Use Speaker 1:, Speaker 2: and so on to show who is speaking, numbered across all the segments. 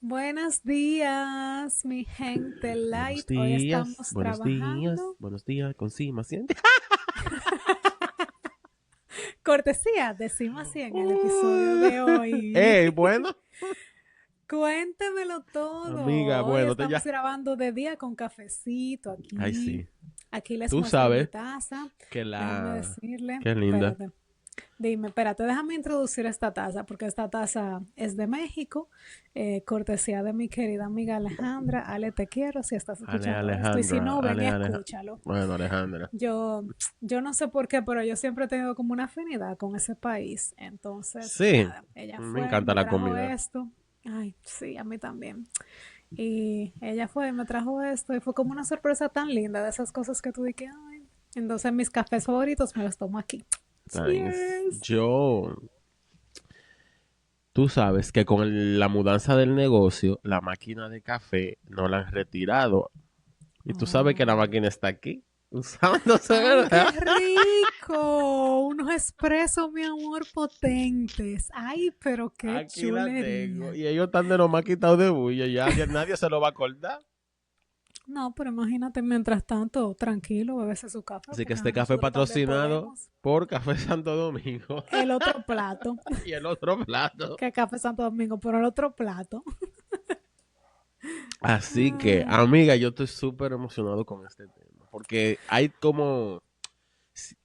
Speaker 1: Buenos días, mi gente
Speaker 2: Buenos
Speaker 1: light. Hoy
Speaker 2: días,
Speaker 1: estamos
Speaker 2: buenos días,
Speaker 1: trabajando.
Speaker 2: buenos días, con Cima, ¿siente?
Speaker 1: Cortesía, decimos así en el episodio de hoy.
Speaker 2: Bueno,
Speaker 1: Cuéntemelo
Speaker 2: amiga,
Speaker 1: todo. Hoy
Speaker 2: bueno,
Speaker 1: estamos
Speaker 2: ya.
Speaker 1: grabando de día con cafecito
Speaker 2: Ay,
Speaker 1: aquí.
Speaker 2: sí.
Speaker 1: Aquí les
Speaker 2: Tú
Speaker 1: muestro mi
Speaker 2: sabes
Speaker 1: taza.
Speaker 2: que
Speaker 1: Déjame
Speaker 2: la...
Speaker 1: decirle,
Speaker 2: Qué linda.
Speaker 1: espérate. Dime, espérate, déjame introducir esta taza, porque esta taza es de México, cortesía de mi querida amiga Alejandra. Ale, te quiero si estás escuchando esto. Y si
Speaker 2: Alejandra,
Speaker 1: no, ven y escúchalo.
Speaker 2: Bueno, Alejandra.
Speaker 1: Yo, yo no sé por qué, pero yo siempre he tenido como una afinidad con ese país. Entonces,
Speaker 2: Sí,
Speaker 1: nada, ella
Speaker 2: me
Speaker 1: fue,
Speaker 2: encanta
Speaker 1: me
Speaker 2: la
Speaker 1: trajo
Speaker 2: comida.
Speaker 1: esto. Ay, sí, a mí también. Y ella fue, me trajo esto y fue como una sorpresa tan linda de esas cosas que tú dices, ay. Entonces mis cafés favoritos me los tomo aquí.
Speaker 2: Thanks.
Speaker 1: Cheers.
Speaker 2: Tú sabes que con la mudanza del negocio, la máquina de café no la han retirado. Y tú sabes que la
Speaker 1: Oh.
Speaker 2: máquina está aquí, usándose,
Speaker 1: Ay, qué
Speaker 2: ¿verdad?
Speaker 1: rico. Unos expresos, mi amor, potentes. Ay, pero qué
Speaker 2: Aquí la tengo.
Speaker 1: chulería.
Speaker 2: Y ellos están de lo más quitados de bulla. Ya nadie se lo va a acordar.
Speaker 1: No, pero imagínate, mientras tanto, tranquilo, bebese su café,
Speaker 2: Así que
Speaker 1: porque
Speaker 2: este café
Speaker 1: nosotros también
Speaker 2: patrocinado
Speaker 1: podemos.
Speaker 2: por Café Santo Domingo.
Speaker 1: El otro plato,
Speaker 2: Y el otro plato.
Speaker 1: que Café Santo Domingo, pero el otro plato.
Speaker 2: Así que,
Speaker 1: Ay,
Speaker 2: amiga, yo estoy súper emocionado con este tema. Porque hay como...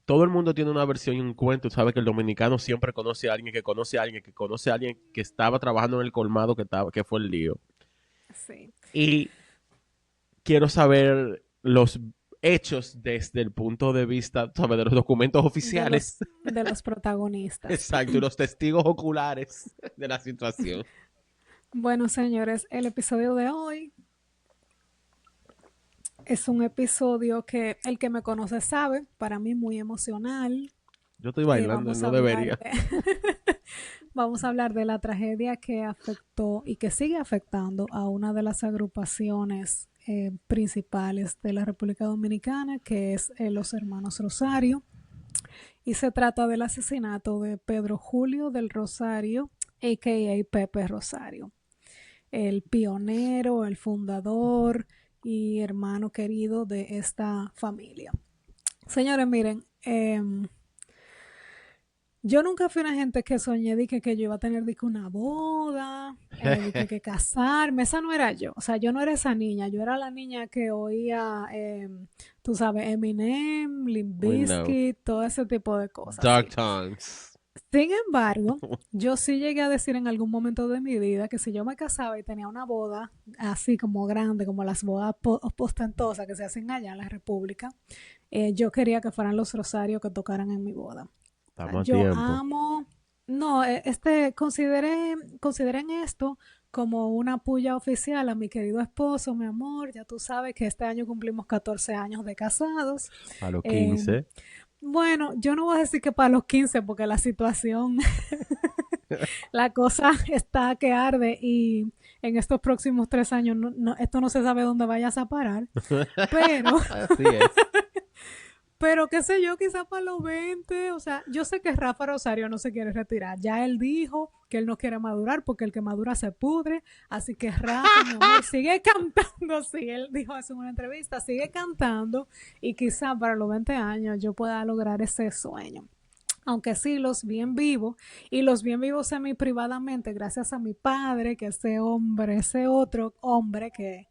Speaker 2: Todo el mundo tiene una versión y un cuento. Sabes que el dominicano siempre conoce a alguien que conoce a alguien que conoce a alguien que estaba trabajando en el colmado que fue el lío.
Speaker 1: sí,
Speaker 2: Y quiero saber los hechos desde el punto de vista, ¿sabes? De los documentos
Speaker 1: de
Speaker 2: oficiales.
Speaker 1: los protagonistas.
Speaker 2: Exacto, y los testigos oculares de la situación.
Speaker 1: Bueno, señores, el episodio de hoy es un episodio que el que me conoce sabe, para mí muy emocional.
Speaker 2: Yo estoy bailando,
Speaker 1: Vamos a
Speaker 2: no
Speaker 1: hablar
Speaker 2: debería.
Speaker 1: de vamos a hablar de la tragedia que afectó y que sigue afectando a una de las agrupaciones principales de la República Dominicana, que es los Hermanos Rosario. Y se trata del asesinato de Pedro Julio del Rosario, a.k.a. Pepe Rosario, el pionero, el fundador y hermano querido de esta familia. Señores, miren, yo nunca fui una gente que soñé de que yo iba a tener de que una boda, de que casarme. Esa no era yo. O sea, yo no era esa niña. Yo era la niña que oía, tú sabes, Eminem, Limp
Speaker 2: We know.
Speaker 1: Bizkit, todo ese tipo de cosas,
Speaker 2: Dark
Speaker 1: sí.
Speaker 2: times.
Speaker 1: Sin embargo, yo sí llegué a decir en algún momento de mi vida que si yo me casaba y tenía una boda así como grande, como las bodas ostentosas que se hacen allá en la República, yo quería que fueran los rosarios que tocaran en mi boda.
Speaker 2: Estamos a
Speaker 1: Yo
Speaker 2: tiempo.
Speaker 1: amo, no, consideren esto como una puya oficial a mi querido esposo, mi amor. Ya tú sabes que este año cumplimos 14 años de casados.
Speaker 2: A los
Speaker 1: Eh,
Speaker 2: 15.
Speaker 1: bueno, yo no voy a decir que para los 15 porque la situación, la cosa está que arde y en estos próximos 3 años esto no se sabe dónde vayas a parar, pero
Speaker 2: Así es.
Speaker 1: Pero qué sé yo, quizá para los 20, o sea, yo sé que Rafa Rosario no se quiere retirar. Ya él dijo que él no quiere madurar porque el que madura se pudre. Así que Rafa, mi amor, sigue cantando. Sí, él dijo eso en una entrevista, sigue cantando y quizá para los 20 años yo pueda lograr ese sueño. Aunque sí los vi en vivo y los vi en vivo semi privadamente gracias a mi padre, que ese otro hombre que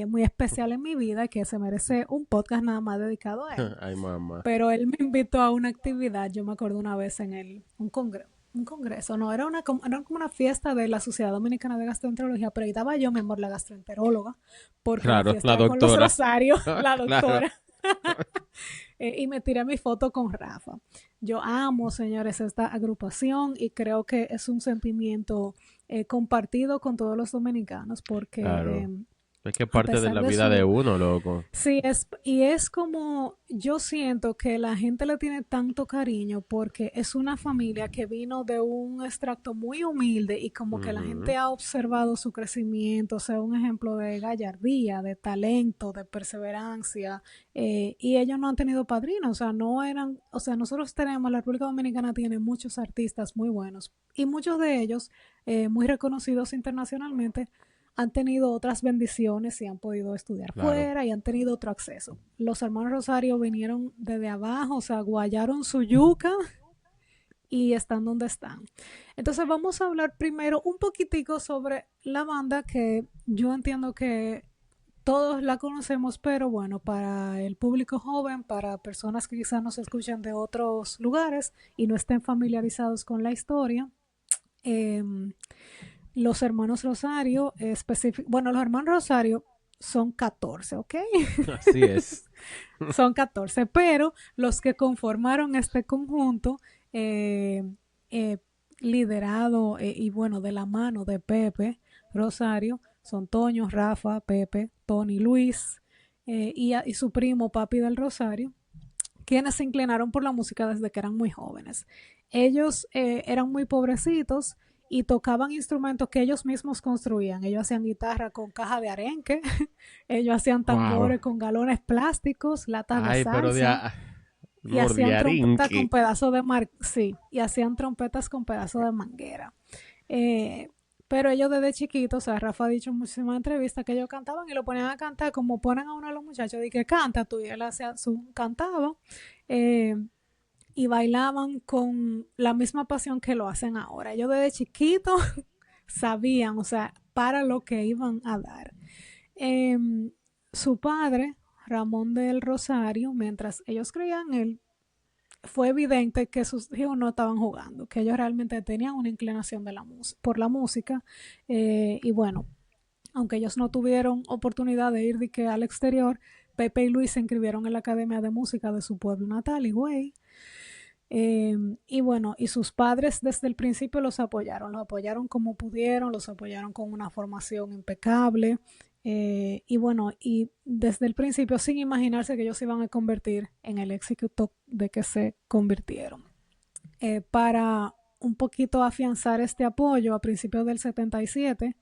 Speaker 1: muy especial en mi vida, que se merece un podcast nada más dedicado a él.
Speaker 2: Ay, mamá.
Speaker 1: Pero él me invitó a una actividad, yo me acuerdo una vez un congreso, no, era como una fiesta de la Sociedad Dominicana de Gastroenterología, pero ahí estaba yo, mi amor, la gastroenteróloga, porque la
Speaker 2: Claro,
Speaker 1: fiesta
Speaker 2: la
Speaker 1: era con los
Speaker 2: doctora.
Speaker 1: Rosarios, la
Speaker 2: Claro.
Speaker 1: doctora. Y me tiré mi foto con Rafa. Yo amo, señores, esta agrupación y creo que es un sentimiento compartido con todos los dominicanos porque
Speaker 2: Claro. Es que
Speaker 1: a
Speaker 2: parte de
Speaker 1: pesar
Speaker 2: la
Speaker 1: de
Speaker 2: vida de
Speaker 1: su
Speaker 2: uno, loco.
Speaker 1: sí, y es como yo siento que la gente le tiene tanto cariño porque es una familia que vino de un extracto muy humilde y como que la
Speaker 2: Ujú.
Speaker 1: gente ha observado su crecimiento, o sea, un ejemplo de gallardía, de talento, de perseverancia, y ellos no han tenido padrinos, o sea, no eran, o sea, nosotros tenemos, la República Dominicana tiene muchos artistas muy buenos y muchos de ellos muy reconocidos internacionalmente, han tenido otras bendiciones y han podido estudiar
Speaker 2: Claro.
Speaker 1: fuera y han tenido otro acceso. Los hermanos Rosario vinieron desde abajo, o sea, guayaron su yuca y están donde están. Entonces vamos a hablar primero un poquitico sobre la banda, que yo entiendo que todos la conocemos, pero bueno, para el público joven, para personas que quizás nos escuchan de otros lugares y no estén familiarizados con la historia, eh, los hermanos Rosario, bueno, los hermanos Rosario son 14, ¿ok?
Speaker 2: Así es.
Speaker 1: Son 14, pero los que conformaron este conjunto, eh, eh, liderado y bueno, de la mano de Pepe Rosario, son Toño, Rafa, Pepe, Tony, Luis y su primo Papi del Rosario, quienes se inclinaron por la música desde que eran muy jóvenes. Ellos eran muy pobrecitos y tocaban instrumentos que ellos mismos construían. Ellos hacían guitarra con caja de arenque, ellos hacían
Speaker 2: Wow.
Speaker 1: tambores con galones plásticos, latas de
Speaker 2: Ay, pero
Speaker 1: salsa y
Speaker 2: no, de
Speaker 1: hacían trompetas con
Speaker 2: arenque.
Speaker 1: pedazos de sí, y hacían trompetas con pedazos de manguera. Eh, pero ellos desde chiquitos, o sea, Rafa ha dicho en muchísimas entrevistas que ellos cantaban y lo ponían a cantar como ponen a uno de los muchachos, de que canta tú, y él hacía cantaba eh, y bailaban con la misma pasión que lo hacen ahora. Ellos desde chiquitos sabían, o sea, para lo que iban a dar. Eh, Su padre, Ramón del Rosario, mientras ellos creían, él fue evidente que sus hijos no estaban jugando, que ellos realmente tenían una inclinación de por la música. Y bueno, aunque ellos no tuvieron oportunidad de ir de que al exterior, Pepe y Luis se inscribieron en la Academia de Música de su pueblo natal, Higüey. Y bueno, y sus padres desde el principio los apoyaron como pudieron, los apoyaron con una formación impecable. Y bueno, y desde el principio sin imaginarse que ellos se iban a convertir en el éxito de que se convirtieron. Para un poquito afianzar este apoyo, a principios del 77,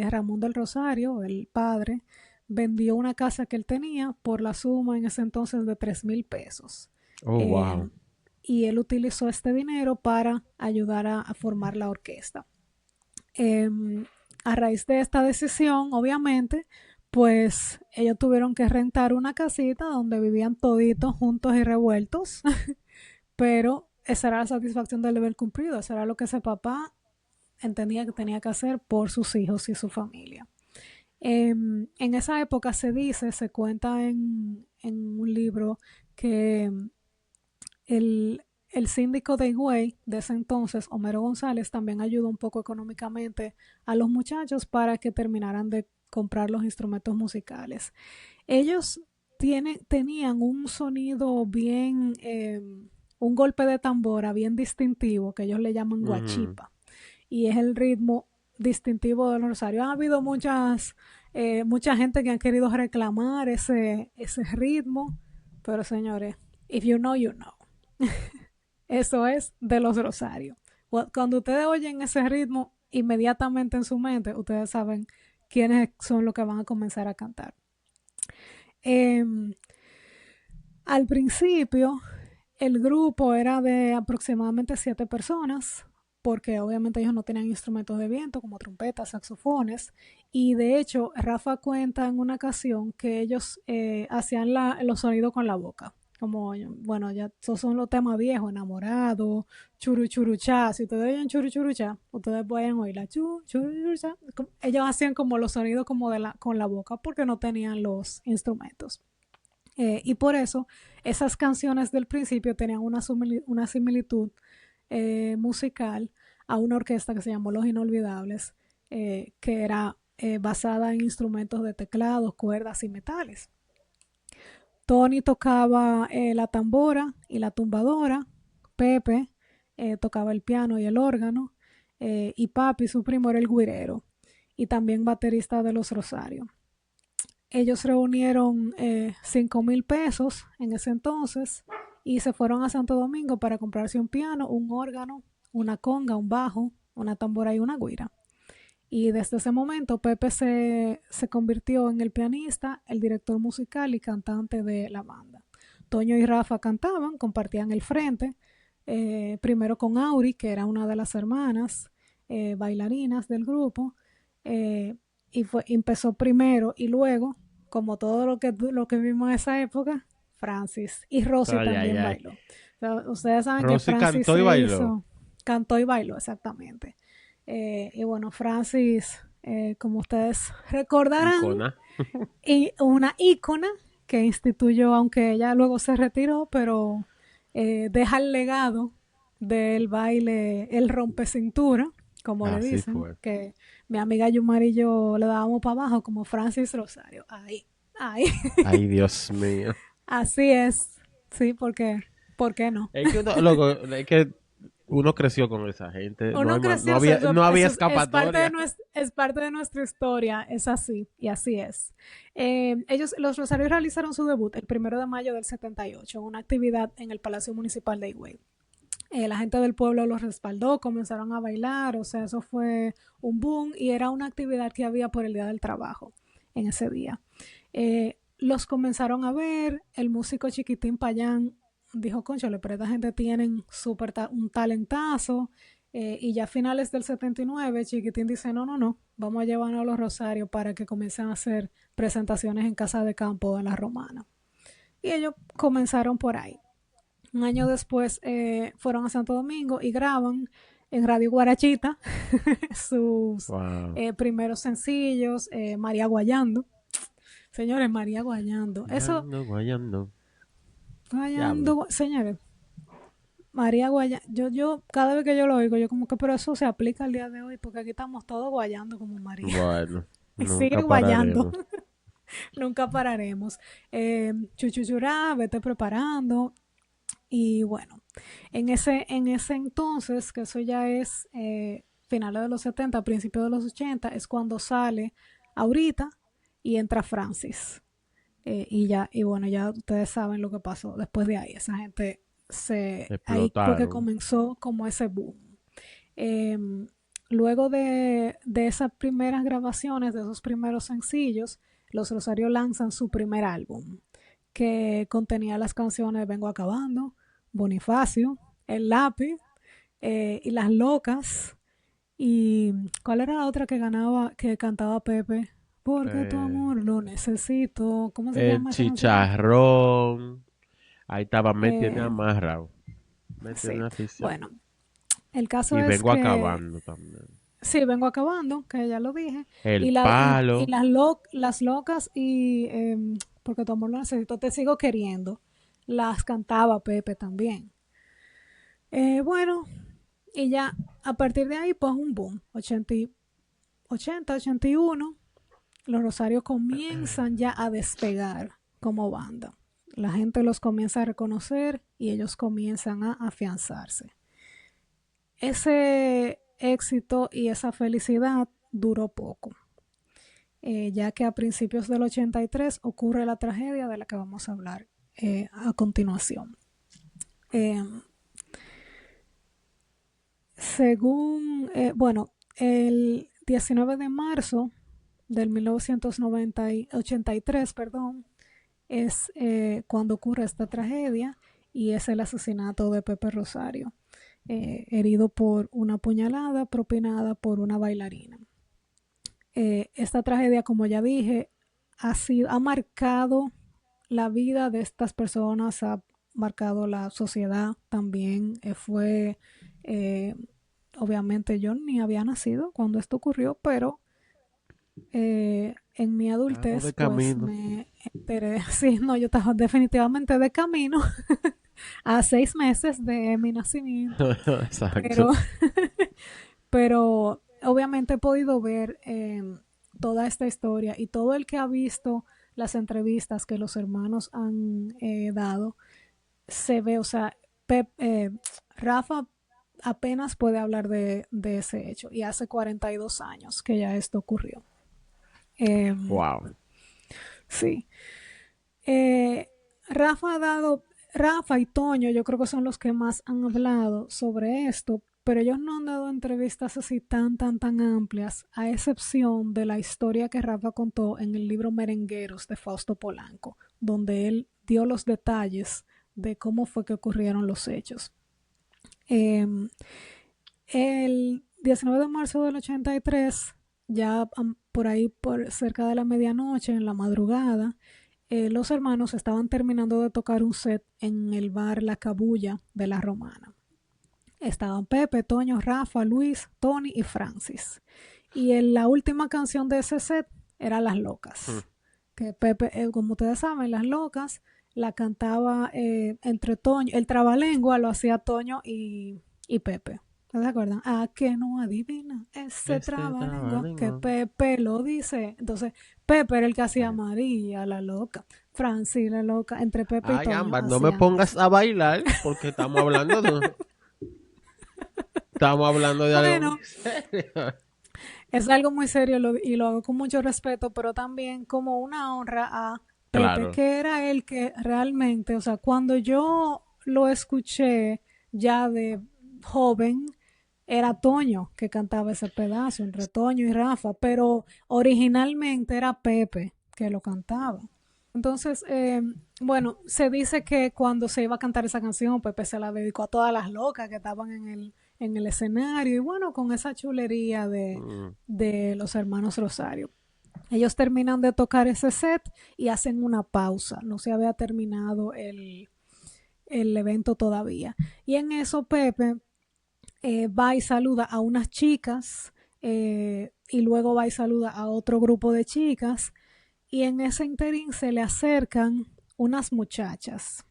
Speaker 1: Ramón del Rosario, el padre, vendió una casa que él tenía por la suma en ese entonces de 3,000 pesos.
Speaker 2: Oh,
Speaker 1: Eh,
Speaker 2: wow.
Speaker 1: y él utilizó este dinero para ayudar a formar la orquesta. Eh, a raíz de esta decisión, obviamente, pues ellos tuvieron que rentar una casita donde vivían toditos juntos y revueltos, pero esa era la satisfacción del deber cumplido, eso era lo que ese papá entendía que tenía que hacer por sus hijos y su familia. En esa época se cuenta en un libro que el síndico de Higüey de ese entonces, Homero González, también ayudó un poco económicamente a los muchachos para que terminaran de comprar los instrumentos musicales. Ellos tenían un sonido bien, un golpe de tambora bien distintivo que ellos le llaman
Speaker 2: Ujú.
Speaker 1: guachipa, y es el ritmo distintivo de los Rosario. Ha habido mucha gente que han querido reclamar ese ritmo, pero señores, if you know, you know. Eso es de los Rosarios. Cuando ustedes oyen ese ritmo, inmediatamente en su mente, ustedes saben quiénes son los que van a comenzar a cantar. Eh, Al principio, el grupo era de aproximadamente 7 personas, porque obviamente ellos no tenían instrumentos de viento como trompetas, saxofones, y de hecho Rafa cuenta en una ocasión que ellos hacían los sonidos con la boca, como, bueno, ya esos son los temas viejos, enamorado, churuchuruchá. Si ustedes oyen churuchuruchá, ustedes pueden oír la churuchuruchá. Ellos hacían como los sonidos como con la boca porque no tenían los instrumentos. Y por eso esas canciones del principio tenían una similitud musical a una orquesta que se llamó Los Inolvidables, que era basada en instrumentos de teclados, cuerdas y metales. Tony tocaba la tambora y la tumbadora, Pepe tocaba el piano y el órgano, y Papi, su primo, era el güirero y también baterista de Los Rosarios. Ellos reunieron 5,000 pesos en ese entonces y se fueron a Santo Domingo para comprarse un piano, un órgano, una conga, un bajo, una tambora y una güira. Y desde ese momento Pepe se convirtió en el pianista, el director musical y cantante de la banda. Toño y Rafa cantaban, compartían el frente, primero con Auri, que era una de las hermanas bailarinas del grupo, empezó primero y luego, como todo lo que vimos en esa época, Francis y Rosy
Speaker 2: Ay, ay,
Speaker 1: también
Speaker 2: ay.
Speaker 1: bailó. O sea, ustedes saben que
Speaker 2: Rosy
Speaker 1: Francis
Speaker 2: cantó y
Speaker 1: se
Speaker 2: bailó.
Speaker 1: hizo, cantó y bailó exactamente. Y bueno, Francis, como ustedes recordarán,
Speaker 2: Icona.
Speaker 1: y una ícona que instituyó, aunque ella luego se retiró, pero deja el legado del baile, el rompecintura, como le
Speaker 2: Así
Speaker 1: dicen,
Speaker 2: fue.
Speaker 1: que mi amiga Yumari y yo le dábamos para abajo como Francis Rosario. Ahí, ahí.
Speaker 2: Ay, Dios mío.
Speaker 1: Así es. Sí, porque, ¿por qué no?
Speaker 2: Es que uno, loco, es que uno creció con esa gente.
Speaker 1: Uno
Speaker 2: No
Speaker 1: creció, o sea,
Speaker 2: había,
Speaker 1: eso,
Speaker 2: no había
Speaker 1: es
Speaker 2: escapatoria.
Speaker 1: es parte de nuestra historia, es así, y así es. Los Rosarios realizaron su debut el 1 de mayo del 78 en una actividad en el Palacio Municipal de Higüey. La gente del pueblo los respaldó, comenzaron a bailar, o sea, eso fue un boom y era una actividad que había por el Día del Trabajo en ese día. Los comenzaron a ver, el músico Chiquitín Payán dijo, conchole, pero esta gente tienen un talentazo, y ya a finales del 79 Chiquitín dice, no, no, no, vamos a llevarnos a los Rosarios para que comiencen a hacer presentaciones en Casa de Campo en La Romana. Y ellos comenzaron por ahí. Un año después fueron a Santo Domingo y graban en Radio Guarachita sus
Speaker 2: Wow.
Speaker 1: primeros sencillos, María Guayando. Señores, María Guayando. Eso,
Speaker 2: Guayando, guayando. Diablo.
Speaker 1: Guayando, señores, María Guayando. Cada vez que yo lo oigo, yo como que, pero eso se aplica al día de hoy, porque aquí estamos todos guayando como María.
Speaker 2: Bueno,
Speaker 1: Y sigue
Speaker 2: nunca
Speaker 1: guayando.
Speaker 2: pararemos.
Speaker 1: Nunca pararemos. Chuchuchurá, vete preparando. Y bueno, en ese entonces, que eso ya es finales de los 70, principios de los 80, es cuando sale Ahorita y entra Francis. Y bueno, ya ustedes saben lo que pasó después de ahí. Esa gente ahí fue que
Speaker 2: Explotaron.
Speaker 1: comenzó como ese boom. Eh, Luego de esas primeras grabaciones, de esos primeros sencillos, los Rosario lanzan su primer álbum, que contenía las canciones Vengo Acabando, Bonifacio, El Lápiz, y Las Locas. ¿Y cuál era la otra que cantaba Pepe? Porque tu
Speaker 2: Eh,
Speaker 1: amor lo necesito. ¿Cómo se
Speaker 2: el
Speaker 1: llama esa canción?
Speaker 2: chicharrón. Ahí estaba, me tiene
Speaker 1: Eh,
Speaker 2: amarrado. Me
Speaker 1: sí,
Speaker 2: tiene afición.
Speaker 1: bueno, el caso
Speaker 2: Y
Speaker 1: es
Speaker 2: vengo
Speaker 1: que
Speaker 2: acabando también.
Speaker 1: sí, vengo acabando, que ya lo dije.
Speaker 2: El
Speaker 1: Y
Speaker 2: palo.
Speaker 1: las locas y porque tu amor lo necesito, te sigo queriendo. Las cantaba Pepe también. Bueno, y ya a partir de ahí, pues un boom. 81, los Rosarios comienzan ya a despegar como banda. La gente los comienza a reconocer y ellos comienzan a afianzarse. Ese éxito y esa felicidad duró poco, ya que a principios del 83 ocurre la tragedia de la que vamos a hablar a continuación. Eh, bueno, el 19 de marzo del 1983, perdón, es cuando ocurre esta tragedia y es el asesinato de Pepe Rosario, herido por una puñalada propinada por una bailarina. Esta tragedia, como ya dije, ha marcado la vida de estas personas, ha marcado la sociedad también. Eh, Obviamente yo ni había nacido cuando esto ocurrió, pero en mi
Speaker 2: Estamos
Speaker 1: adultez
Speaker 2: de
Speaker 1: pues
Speaker 2: camino.
Speaker 1: me enteré, sí, no, yo estaba definitivamente de camino a 6 meses de mi nacimiento,
Speaker 2: Exacto.
Speaker 1: pero, pero obviamente he podido ver toda esta historia y todo el que ha visto las entrevistas que los hermanos han dado, se ve, o sea, Rafa apenas puede hablar de ese hecho y hace 42 años que ya esto ocurrió. Eh,
Speaker 2: Wow.
Speaker 1: sí. Eh, Rafa ha dado, Rafa y Toño, yo creo que son los que más han hablado sobre esto, pero ellos no han dado entrevistas así tan amplias, a excepción de la historia que Rafa contó en el libro Merengueros de Fausto Polanco, donde él dio los detalles de cómo fue que ocurrieron los hechos. El 19 de marzo del 83, ya por ahí, por cerca de la medianoche, en la madrugada, los hermanos estaban terminando de tocar un set en el bar La Cabulla de La Romana. Estaban Pepe, Toño, Rafa, Luis, Tony y Francis. Y la última canción de ese set era Las Locas. Que Pepe, como ustedes saben, Las Locas la cantaba entre Toño, el trabalengua lo hacía Toño y Pepe. ¿Se acuerdan? Ah, que no adivina ese trabalengua que Pepe lo dice. Entonces, Pepe era el que hacía María, la loca, Francis, la loca, entre Pepe y Toño.
Speaker 2: Ámbar, no me pongas a bailar porque estamos hablando de... Estamos hablando de algo
Speaker 1: Bueno,
Speaker 2: muy serio.
Speaker 1: es algo muy serio y lo hago con mucho respeto, pero también como una honra a Pepe,
Speaker 2: Claro.
Speaker 1: que era el que realmente, o sea, cuando yo lo escuché ya de joven, era Toño que cantaba ese pedazo, entre Toño y Rafa, pero originalmente era Pepe que lo cantaba. Entonces, bueno, se dice que cuando se iba a cantar esa canción, Pepe se la dedicó a todas las locas que estaban en el escenario y bueno, con esa chulería de los hermanos Rosario. Ellos terminan de tocar ese set y hacen una pausa. No se había terminado el evento todavía. Y en eso Pepe va y saluda a unas chicas y luego va y saluda a otro grupo de chicas y en ese interín se le acercan unas muchachas.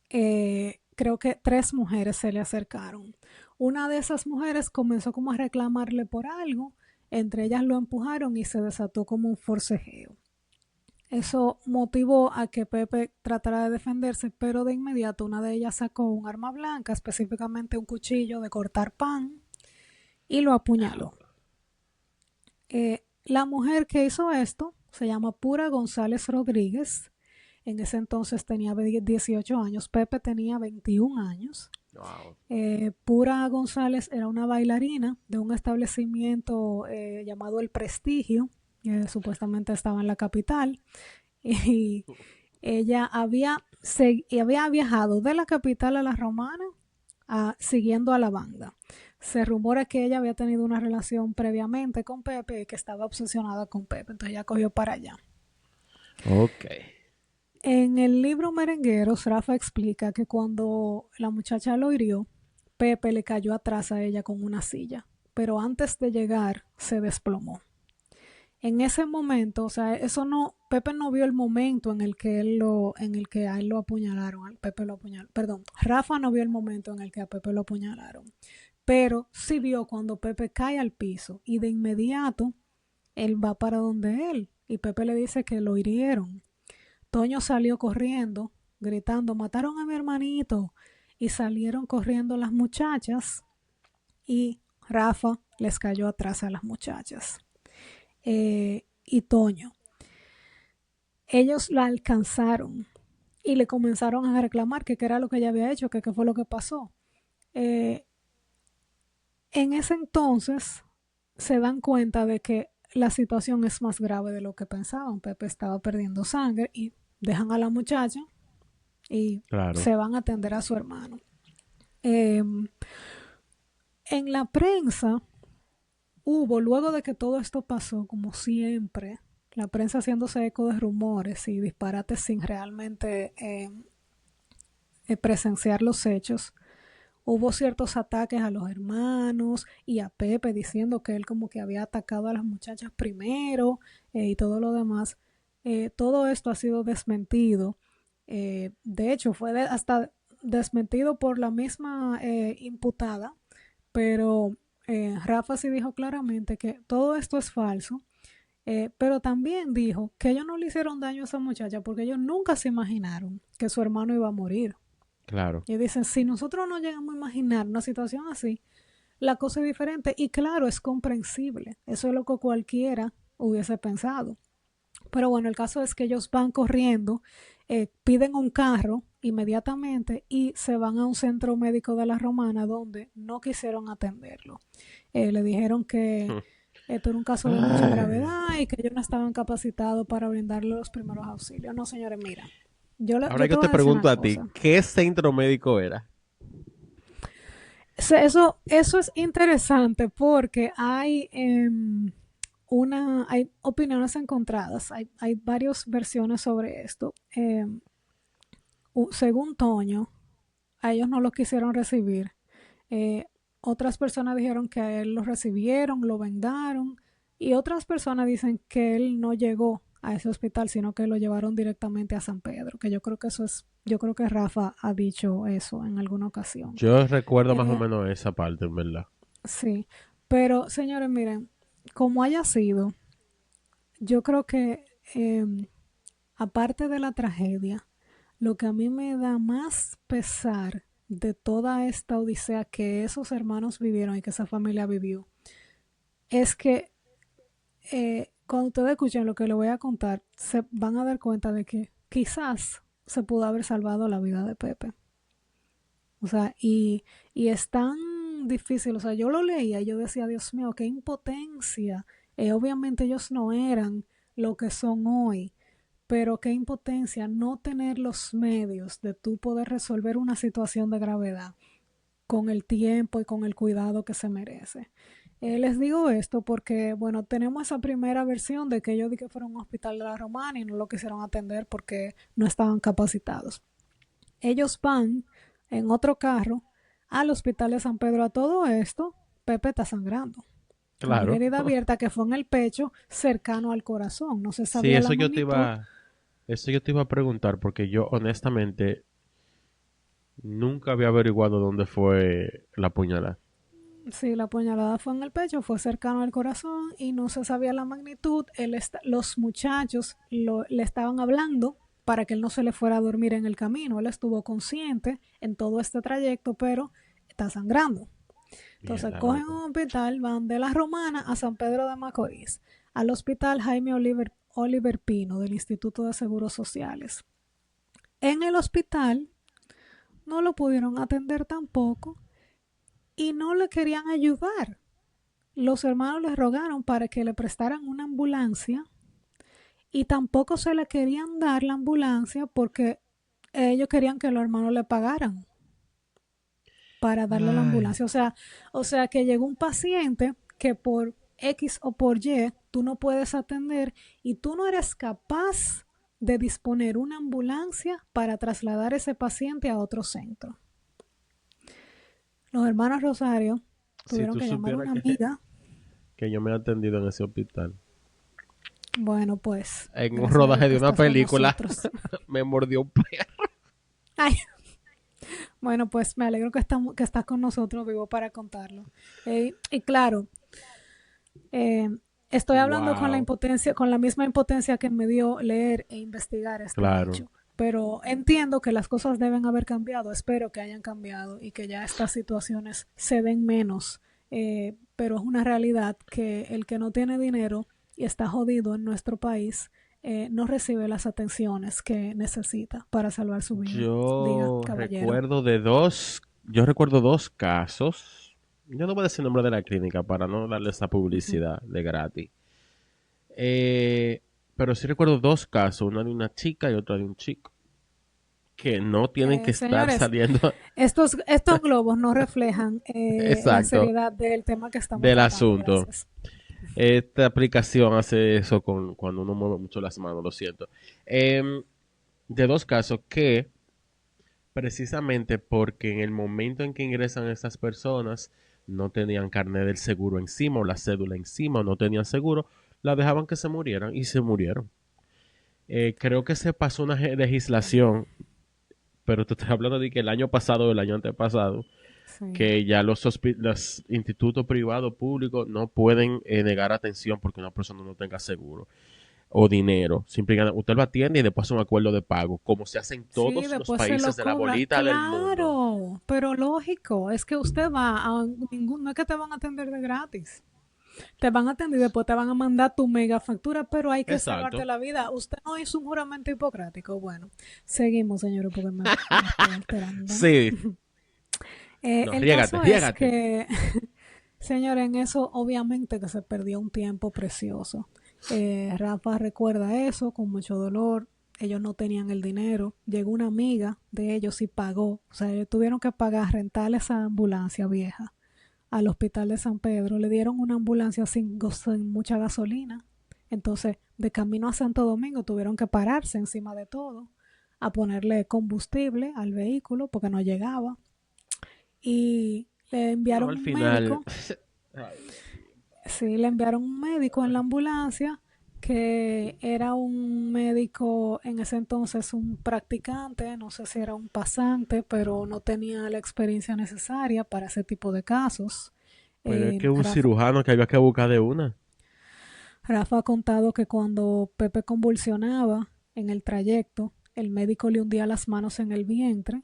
Speaker 1: Creo que 3 mujeres se le acercaron. Una de esas mujeres comenzó como a reclamarle por algo, entre ellas lo empujaron y se desató como un forcejeo. Eso motivó a que Pepe tratara de defenderse, pero de inmediato una de ellas sacó un arma blanca, específicamente un cuchillo de cortar pan, y lo apuñaló. La mujer que hizo esto se llama Pura González Rodríguez. En ese entonces tenía 18 años, Pepe tenía 21 años.
Speaker 2: Wow.
Speaker 1: Pura González era una bailarina de un establecimiento llamado El Prestigio, que supuestamente estaba en la capital, y ella había viajado de la capital a la Romana siguiendo a la banda. Se rumora que ella había tenido una relación previamente con Pepe y que estaba obsesionada con Pepe, entonces ella cogió para allá.
Speaker 2: Ok.
Speaker 1: En el libro Merengueros, Rafa explica que cuando la muchacha lo hirió, Pepe le cayó atrás a ella con una silla, pero antes de llegar se desplomó. En ese momento, o sea, Pepe no vio el momento en el que a él lo apuñalaron, Rafa no vio el momento en el que a Pepe lo apuñalaron, pero sí vio cuando Pepe cae al piso y de inmediato él va para donde él y Pepe le dice que lo hirieron. Toño salió corriendo, gritando, mataron a mi hermanito, y salieron corriendo las muchachas y Rafa les cayó atrás a las muchachas. Y Toño. Ellos la alcanzaron y le comenzaron a reclamar que qué era lo que ella había hecho, que qué fue lo que pasó. En ese entonces se dan cuenta de que la situación es más grave de lo que pensaban. Pepe estaba perdiendo sangre y dejan a la muchacha y se van a atender a su hermano. En la prensa luego de que todo esto pasó, como siempre, la prensa haciéndose eco de rumores y disparates sin realmente presenciar los hechos, hubo ciertos ataques a los hermanos y a Pepe diciendo que él como que había atacado a las muchachas primero y todo lo demás. Todo esto ha sido desmentido. De hecho, fue hasta desmentido por la misma imputada, pero Rafa sí dijo claramente que todo esto es falso, pero también dijo que ellos no le hicieron daño a esa muchacha porque ellos nunca se imaginaron que su hermano iba a morir.
Speaker 2: Claro.
Speaker 1: Y dicen, si nosotros no llegamos a imaginar una situación así, la cosa es diferente. Y claro, es comprensible. Eso es lo que cualquiera hubiese pensado. Pero bueno, el caso es que ellos van corriendo, piden un carro inmediatamente y se van a un centro médico de la Romana donde no quisieron atenderlo. Le dijeron que esto era un caso de mucha gravedad y que ellos no estaban capacitados para brindarle los primeros auxilios. No, señores, mira.
Speaker 2: Ahora yo te pregunto a ti, ¿qué centro médico era?
Speaker 1: Eso es interesante porque hay hay opiniones encontradas, hay varias versiones sobre esto. Según Toño, a ellos no lo quisieron recibir. Eh, Otras personas dijeron que a él lo recibieron, lo vendaron, y otras personas dicen que él no llegó a ese hospital, sino que lo llevaron directamente a San Pedro, que yo creo que Rafa ha dicho eso en alguna ocasión.
Speaker 2: Yo recuerdo más o
Speaker 1: Eh,
Speaker 2: menos esa parte, en verdad.
Speaker 1: sí, pero señores, miren, como haya sido, yo creo que aparte de la tragedia, lo que a mí me da más pesar de toda esta odisea que esos hermanos vivieron y que esa familia vivió, es que cuando ustedes escuchen lo que les voy a contar, se van a dar cuenta de que quizás se pudo haber salvado la vida de Pepe. O sea, y es tan difícil, o sea, yo lo leía y yo decía, Dios mío, qué impotencia. Obviamente ellos no eran lo que son hoy, pero qué impotencia no tener los medios de tú poder resolver una situación de gravedad con el tiempo y con el cuidado que se merece. Les digo esto porque, bueno, tenemos esa primera versión de que ellos di que fueron a un hospital de la Romana y no lo quisieron atender porque no estaban capacitados. Ellos van en otro carro al hospital de San Pedro. A todo esto, Pepe está sangrando, con una
Speaker 2: Claro.
Speaker 1: herida abierta que fue en el pecho cercano al corazón. No se
Speaker 2: Sí,
Speaker 1: sabía la magnitud.
Speaker 2: eso yo te iba a preguntar, porque yo honestamente nunca había averiguado dónde fue la puñalada.
Speaker 1: Sí, la puñalada fue en el pecho, fue cercano al corazón y no se sabía la magnitud. Los muchachos le estaban hablando para que él no se le fuera a dormir en el camino. Él estuvo consciente en todo este trayecto, pero está sangrando. Entonces
Speaker 2: Mierda,
Speaker 1: cogen
Speaker 2: loco.
Speaker 1: un hospital, van de la Romana a San Pedro de Macorís, al hospital Jaime Oliver Pino del Instituto de Seguros Sociales. En el hospital no lo pudieron atender tampoco y no le querían ayudar. Los hermanos le rogaron para que le prestaran una ambulancia y tampoco se le querían dar la ambulancia porque ellos querían que los hermanos le pagaran para darle la
Speaker 2: Ay.
Speaker 1: ambulancia. O sea que llegó un paciente que por X o por Y tú no puedes atender y tú no eres capaz de disponer una ambulancia para trasladar ese paciente a otro centro. Los hermanos Rosario
Speaker 2: Si
Speaker 1: tuvieron
Speaker 2: tú
Speaker 1: que llamar a
Speaker 2: supieras
Speaker 1: una amiga.
Speaker 2: que yo me he atendido en ese hospital,
Speaker 1: Bueno, pues,
Speaker 2: en un
Speaker 1: gracias a Dios
Speaker 2: rodaje
Speaker 1: que
Speaker 2: de una
Speaker 1: estás con
Speaker 2: película,
Speaker 1: nosotros.
Speaker 2: me mordió un perro.
Speaker 1: Ay, bueno, pues me alegro que estás con nosotros vivo para contarlo. Y claro, eh, estoy hablando con la
Speaker 2: Wow,
Speaker 1: impotencia, con la misma impotencia que me dio leer e investigar este
Speaker 2: claro.
Speaker 1: hecho. Pero entiendo que las cosas deben haber cambiado, espero que hayan cambiado y que ya estas situaciones se den menos. Pero es una realidad que el que no tiene dinero y está jodido en nuestro país no recibe las atenciones que necesita para salvar su vida. Diga, caballero.
Speaker 2: Yo recuerdo dos casos. Yo no voy a decir el nombre de la clínica para no darle esa
Speaker 1: Ujú.
Speaker 2: publicidad de gratis. Eh, pero sí recuerdo dos casos, una de una chica y otra de un chico, que no tienen que estar
Speaker 1: Señores,
Speaker 2: saliendo,
Speaker 1: estos globos no reflejan la
Speaker 2: exacto,
Speaker 1: seriedad del tema que estamos
Speaker 2: del
Speaker 1: tratando.
Speaker 2: asunto.
Speaker 1: Gracias.
Speaker 2: Esta aplicación hace eso cuando uno mueve mucho las manos, lo siento. Em, de dos casos que precisamente porque en el momento en que ingresan estas personas no tenían carnet del seguro encima o la cédula encima o no tenían seguro, la dejaban que se murieran y se murieron. Creo que se pasó una legislación, pero te estoy hablando de que el año pasado o el año antepasado,
Speaker 1: Sí.
Speaker 2: que ya los institutos privados públicos no pueden negar atención porque una persona no tenga seguro o dinero. Simplemente usted lo atiende y después hace un acuerdo de pago, como se hace en
Speaker 1: Sí,
Speaker 2: todos los
Speaker 1: después se
Speaker 2: países
Speaker 1: lo
Speaker 2: de la
Speaker 1: cobra.
Speaker 2: bolita del mundo.
Speaker 1: Claro, pero lógico, es que usted va a ningún, no es que te van a atender de gratis. Te van a atender y después te van a mandar tu mega factura, pero hay que salvarte
Speaker 2: Exacto.
Speaker 1: la vida. Usted no hizo un juramento hipocrático. Bueno, seguimos, señor, porque me estoy alterando.
Speaker 2: Sí. No,
Speaker 1: El
Speaker 2: riégate,
Speaker 1: caso es
Speaker 2: riégate.
Speaker 1: que, señor, en eso obviamente que se perdió un tiempo precioso. Rafa recuerda eso con mucho dolor. Ellos no tenían el dinero. Llegó una amiga de ellos y pagó. O sea, ellos tuvieron que pagar, rentar esa ambulancia vieja al hospital de San Pedro, le dieron una ambulancia sin mucha gasolina. Entonces, de camino a Santo Domingo tuvieron que pararse encima de todo, a ponerle combustible al vehículo porque no llegaba. Y le
Speaker 2: No,
Speaker 1: enviaron
Speaker 2: al
Speaker 1: un
Speaker 2: final.
Speaker 1: médico. Sí, le enviaron un médico en la ambulancia que era un médico en ese entonces, un practicante, no sé si era un pasante, pero no tenía la experiencia necesaria para ese tipo de casos.
Speaker 2: Pero es que un
Speaker 1: Rafa,
Speaker 2: cirujano que había que buscar de una.
Speaker 1: Rafa ha contado que cuando Pepe convulsionaba en el trayecto, el médico le hundía las manos en el vientre,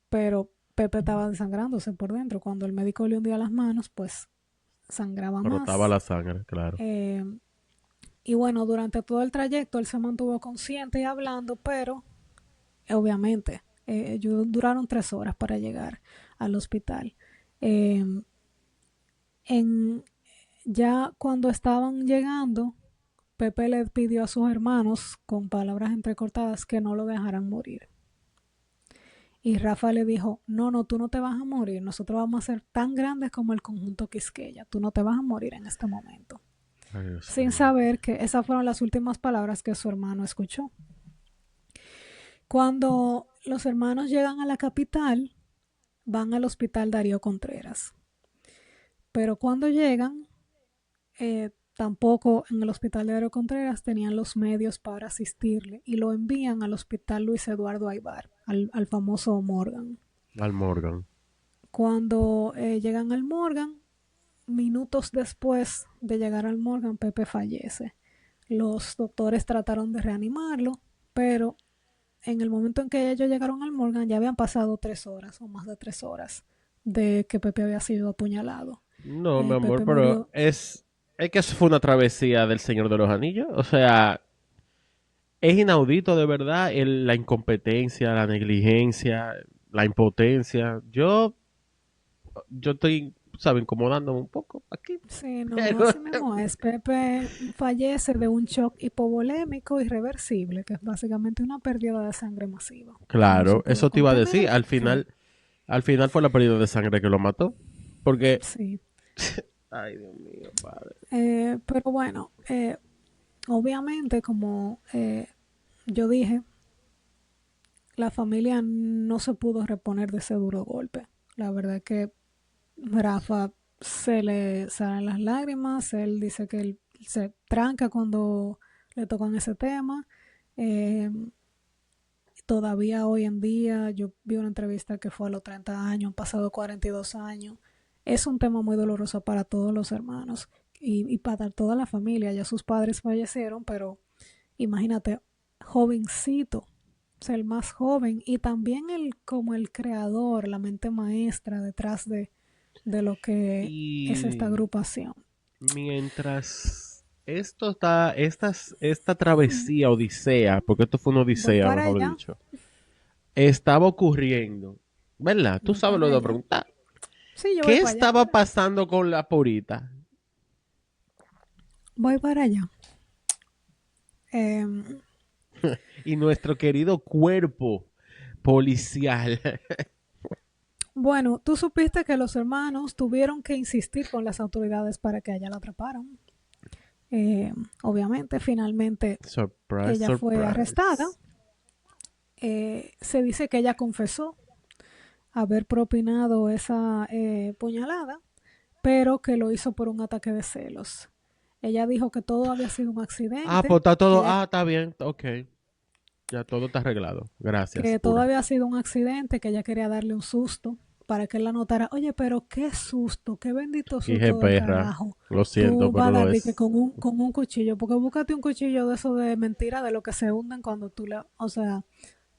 Speaker 1: pero Pepe estaba desangrándose por dentro. Cuando el médico le hundía las manos, pues sangraba
Speaker 2: Brotaba
Speaker 1: más.
Speaker 2: la sangre, claro.
Speaker 1: Eh, y bueno, durante todo el trayecto él se mantuvo consciente y hablando, pero obviamente duraron 3 horas para llegar al hospital. Eh, en, ya cuando estaban llegando, Pepe le pidió a sus hermanos, con palabras entrecortadas, que no lo dejaran morir. Y Rafa le dijo, no, no, tú no te vas a morir, nosotros vamos a ser tan grandes como el conjunto Quisqueya, tú no te vas a morir en este momento.
Speaker 2: Ay, Dios
Speaker 1: Sin
Speaker 2: mío.
Speaker 1: saber que esas fueron las últimas palabras que su hermano escuchó. Cuando los hermanos llegan a la capital, van al hospital Darío Contreras. Pero cuando llegan, tampoco en el hospital de Darío Contreras tenían los medios para asistirle y lo envían al hospital Luis Eduardo Aybar, al famoso Morgan.
Speaker 2: Al Morgan.
Speaker 1: Cuando llegan al Morgan, minutos después de llegar al Morgan, Pepe fallece. Los doctores trataron de reanimarlo, pero en el momento en que ellos llegaron al Morgan ya habían pasado 3 horas o más de 3 horas de que Pepe había sido apuñalado.
Speaker 2: No, mi amor,
Speaker 1: Pepe
Speaker 2: pero
Speaker 1: murió.
Speaker 2: es que eso fue una travesía del Señor de los Anillos. O sea, es inaudito de verdad la incompetencia, la negligencia, la impotencia. Yo estoy, ¿sabes? Incomodándome un poco aquí.
Speaker 1: Sí, no,
Speaker 2: Pero,
Speaker 1: así mismo es. Pepe fallece de un shock hipovolémico irreversible, que es básicamente una pérdida de sangre masiva. No se
Speaker 2: claro,
Speaker 1: pudo
Speaker 2: eso te iba a decir.
Speaker 1: contener.
Speaker 2: Al final fue la pérdida de sangre que lo mató. Porque,
Speaker 1: Sí.
Speaker 2: ay, Dios mío, padre.
Speaker 1: Pero bueno, obviamente, como yo dije, la familia no se pudo reponer de ese duro golpe. La verdad es que Rafa se le salen las lágrimas, él dice que él se tranca cuando le tocan ese tema. Eh, Todavía hoy en día, yo vi una entrevista que fue a los 30 años, han pasado 42 años. Es un tema muy doloroso para todos los hermanos y para toda la familia. Ya sus padres fallecieron, pero imagínate, jovencito, o sea, el más joven y también el como el creador, la mente maestra detrás de lo que es esta
Speaker 2: Y
Speaker 1: agrupación.
Speaker 2: mientras esta travesía, odisea, porque esto fue una
Speaker 1: Voy
Speaker 2: odisea,
Speaker 1: para
Speaker 2: mejor
Speaker 1: allá,
Speaker 2: dicho, estaba ocurriendo, ¿verdad? Tú
Speaker 1: voy
Speaker 2: sabes lo
Speaker 1: para
Speaker 2: de
Speaker 1: allá.
Speaker 2: preguntar.
Speaker 1: Sí, yo voy
Speaker 2: ¿Qué
Speaker 1: para allá.
Speaker 2: estaba pasando con la Purita?
Speaker 1: Voy para allá. Eh,
Speaker 2: Y nuestro querido cuerpo policial.
Speaker 1: bueno, tú supiste que los hermanos tuvieron que insistir con las autoridades para que ella la atraparan. Obviamente, finalmente
Speaker 2: Surprise,
Speaker 1: ella fue arrestada.
Speaker 2: surprise.
Speaker 1: Se dice que ella confesó haber propinado esa puñalada, pero que lo hizo por un ataque de celos. Ella dijo que todo había sido un
Speaker 2: Ah, pues
Speaker 1: accidente,
Speaker 2: está
Speaker 1: que
Speaker 2: todo.
Speaker 1: ella
Speaker 2: Ah, está bien, ok. Ya todo está arreglado. Gracias,
Speaker 1: que todo
Speaker 2: pura.
Speaker 1: había sido un accidente, que ella quería darle un susto para que él la notara. Oye, pero qué susto, qué bendito
Speaker 2: Dije
Speaker 1: susto del
Speaker 2: perra.
Speaker 1: carajo.
Speaker 2: Lo siento,
Speaker 1: Tú vas
Speaker 2: pero
Speaker 1: a
Speaker 2: lo
Speaker 1: dar de que
Speaker 2: es.
Speaker 1: con un cuchillo, porque búscate un cuchillo de eso de mentira, de lo que se hunden cuando o sea,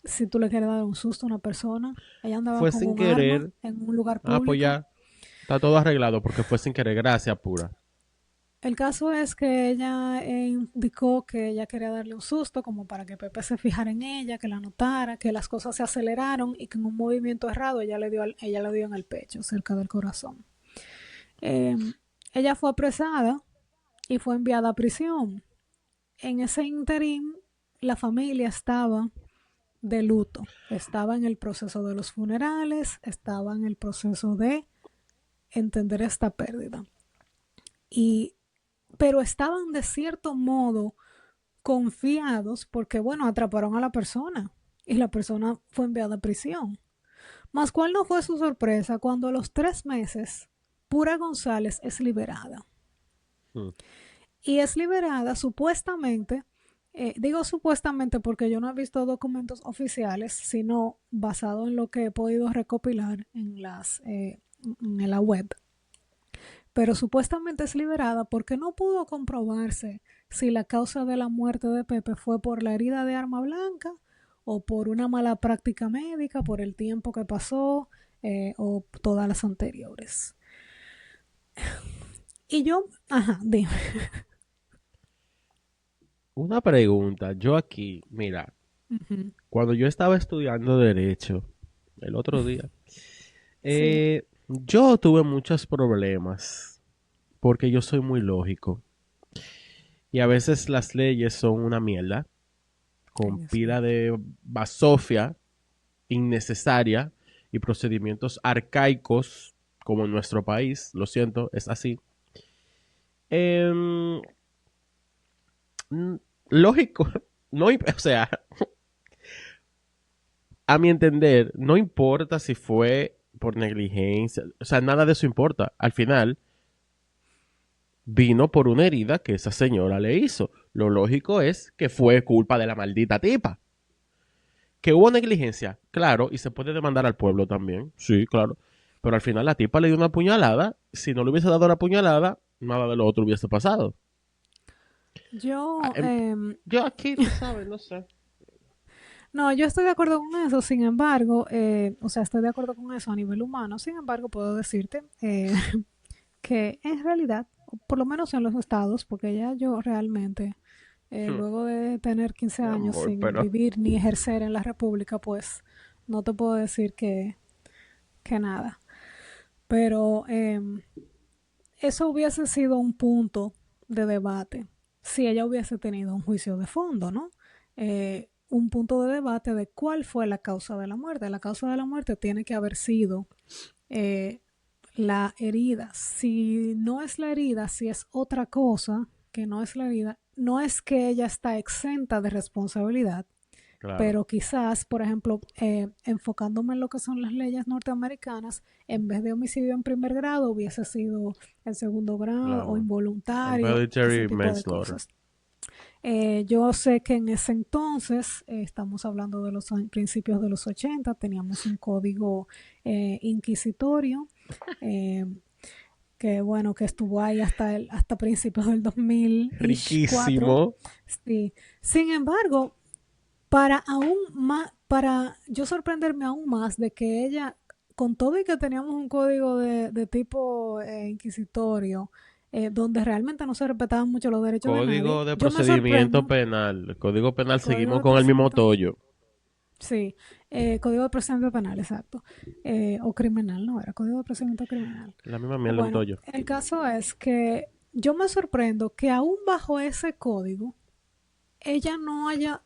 Speaker 1: si tú le quieres dar un susto a una persona. Ella andaba
Speaker 2: Fue
Speaker 1: con
Speaker 2: sin
Speaker 1: un arma
Speaker 2: querer.
Speaker 1: en un lugar
Speaker 2: Ah, pues
Speaker 1: público.
Speaker 2: ya. Está todo arreglado porque fue sin querer. Gracias, pura.
Speaker 1: El caso es que ella indicó que ella quería darle un susto como para que Pepe se fijara en ella, que la notara, que las cosas se aceleraron y que en un movimiento errado ella le dio en el pecho, cerca del corazón. Eh, Ella fue apresada y fue enviada a prisión. En ese interín, la familia estaba de luto, estaba en el proceso de los funerales, estaba en el proceso de entender esta pérdida. Y, pero estaban de cierto modo confiados porque, bueno, atraparon a la persona y la persona fue enviada a prisión. Mas cuál no fue su sorpresa cuando a los 3 meses Pura González es liberada.
Speaker 2: Hmm.
Speaker 1: Y es liberada supuestamente, digo supuestamente porque yo no he visto documentos oficiales, sino basado en lo que he podido recopilar en la web. Pero supuestamente es liberada porque no pudo comprobarse si la causa de la muerte de Pepe fue por la herida de arma blanca o por una mala práctica médica, por el tiempo que pasó o todas las anteriores. Y yo, ajá, dime.
Speaker 2: Una pregunta. Yo aquí, mira,
Speaker 1: Ujú.
Speaker 2: cuando yo estaba estudiando Derecho el otro día,
Speaker 1: Sí,
Speaker 2: yo tuve muchos problemas porque yo soy muy lógico y a veces las leyes son una mierda
Speaker 1: ay
Speaker 2: con
Speaker 1: Dios mío.
Speaker 2: pila de basofia innecesaria y procedimientos arcaicos como en nuestro país, lo siento, es así. Em, mm, Lógico, no, o sea, a mi entender, no importa si fue por negligencia, o sea, nada de eso importa. Al final, vino por una herida que esa señora le hizo. Lo lógico es que fue culpa de la maldita tipa. Que hubo negligencia, claro, y se puede demandar al pueblo también, sí, claro. Pero al final la tipa le dio una puñalada. Si no le hubiese dado la puñalada, nada de lo otro hubiese pasado. Ah,
Speaker 1: Yo,
Speaker 2: yo aquí, tú sabes, no sé.
Speaker 1: no, yo estoy de acuerdo con eso, sin embargo, o sea, estoy de acuerdo con eso a nivel humano, sin embargo, puedo decirte que en realidad, por lo menos en los estados, porque ya yo realmente, luego de tener 15
Speaker 2: Mi
Speaker 1: años
Speaker 2: amor,
Speaker 1: sin
Speaker 2: pero
Speaker 1: vivir ni ejercer en la República, pues no te puedo decir que nada. Pero eso hubiese sido un punto de debate si ella hubiese tenido un juicio de fondo, ¿no? Un punto de debate de cuál fue la causa de la muerte. La causa de la muerte tiene que haber sido eh, la herida. Si no es la herida, si es otra cosa que no es la herida, no es que ella está exenta de responsabilidad,
Speaker 2: claro,
Speaker 1: pero quizás, por ejemplo, enfocándome en lo que son las leyes norteamericanas, en vez de homicidio en primer grado, hubiese sido en segundo grado o
Speaker 2: claro.
Speaker 1: involuntario, ese
Speaker 2: Involuntary
Speaker 1: tipo de
Speaker 2: manslaughter.
Speaker 1: cosas. Yo sé que en ese entonces, estamos hablando de los principios de los 80, teníamos un código inquisitorio eh, que bueno, que estuvo ahí hasta principios del 2004.
Speaker 2: Riquísimo.
Speaker 1: Sí. Sin embargo, para aún más, para yo sorprenderme aún más de que ella, con todo y que teníamos un código de tipo inquisitorio, donde realmente no se respetaban mucho los derechos de nadie,
Speaker 2: Código de
Speaker 1: yo me
Speaker 2: procedimiento
Speaker 1: sorprendo.
Speaker 2: penal. El código penal
Speaker 1: Código
Speaker 2: seguimos
Speaker 1: de
Speaker 2: con el mismo
Speaker 1: procedimiento,
Speaker 2: tollo.
Speaker 1: sí, código de procedimiento penal, exacto, o criminal, no era código de procedimiento criminal.
Speaker 2: La misma mierda, un
Speaker 1: Bueno,
Speaker 2: tollo.
Speaker 1: el caso es que yo me sorprendo que aún bajo ese código ella no haya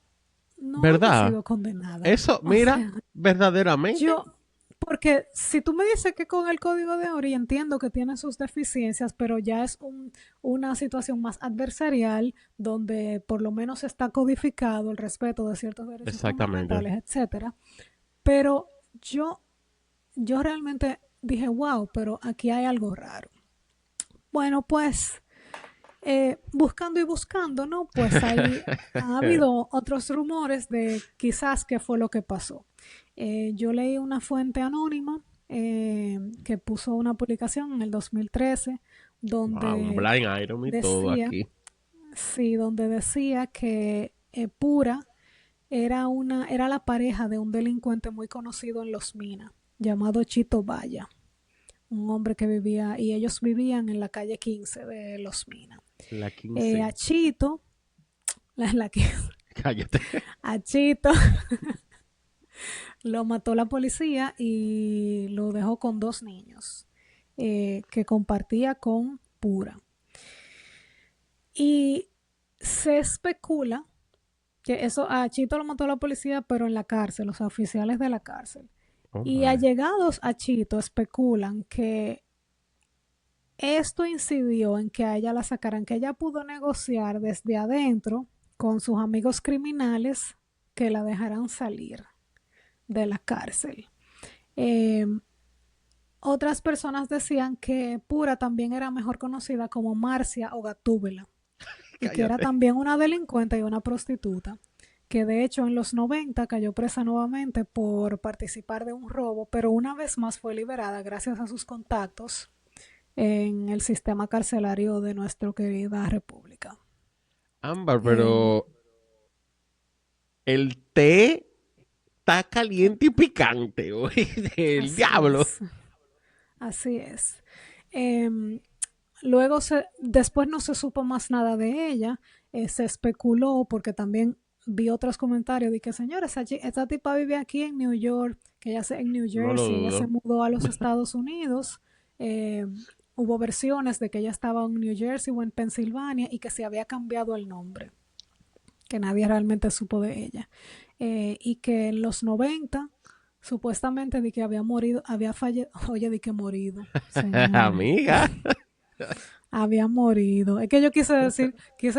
Speaker 2: ¿Verdad?
Speaker 1: sido condenada.
Speaker 2: Eso,
Speaker 1: O
Speaker 2: mira,
Speaker 1: sea,
Speaker 2: verdaderamente.
Speaker 1: yo, porque si tú me dices que con el código de Ori entiendo que tiene sus deficiencias, pero ya es una situación más adversarial donde por lo menos está codificado el respeto de ciertos derechos
Speaker 2: Exactamente.
Speaker 1: fundamentales, etcétera. Pero yo, yo realmente dije, wow, pero aquí hay algo raro. Bueno, pues buscando y buscando, ¿no? Pues ahí ha habido otros rumores de quizás qué fue lo que pasó. Yo leí una fuente anónima que puso una publicación en el 2013
Speaker 2: Wow, un
Speaker 1: donde
Speaker 2: blind item y todo
Speaker 1: decía,
Speaker 2: aquí.
Speaker 1: sí, donde decía que Pura era la pareja de un delincuente muy conocido en Los Minas, llamado Chito Valla, un hombre que vivía, y ellos vivían en la calle 15 de Los Minas.
Speaker 2: La 15.
Speaker 1: A Chito, la que,
Speaker 2: Cállate.
Speaker 1: a Chito lo mató la policía y lo dejó con 2 niños que compartía con Pura. Y se especula que eso a Chito lo mató la policía, pero en la cárcel, los oficiales de la cárcel.
Speaker 2: Oh
Speaker 1: Y
Speaker 2: my.
Speaker 1: allegados a Chito especulan que Esto incidió en que a ella la sacaran, que ella pudo negociar desde adentro con sus amigos criminales que la dejaran salir de la cárcel. Eh, Otras personas decían que Pura también era mejor conocida como Marcia o Gatúbela y que era
Speaker 2: Cállate.
Speaker 1: también una delincuente y una prostituta, que de hecho en los 90 cayó presa nuevamente por participar de un robo, pero una vez más fue liberada gracias a sus contactos en el sistema carcelario de nuestra querida república.
Speaker 2: Ámbar,
Speaker 1: Eh,
Speaker 2: pero el té está caliente y picante, güey. El
Speaker 1: Así
Speaker 2: diablo.
Speaker 1: es, así es. Em, Luego, después no se supo más nada de ella, se especuló porque también vi otros comentarios de que, señora, esta tipa vive aquí en New York, que en New
Speaker 2: No lo
Speaker 1: Jersey, ella se
Speaker 2: dudo.
Speaker 1: mudó a los Estados Unidos. eh, Hubo versiones de que ella estaba en New Jersey o en Pensilvania y que se había cambiado el nombre, que nadie realmente supo de ella. Y que en los 90 supuestamente de que había morido, había fallecido, oye, de que morido, señores,
Speaker 2: Amiga.
Speaker 1: había morido. Es que yo quise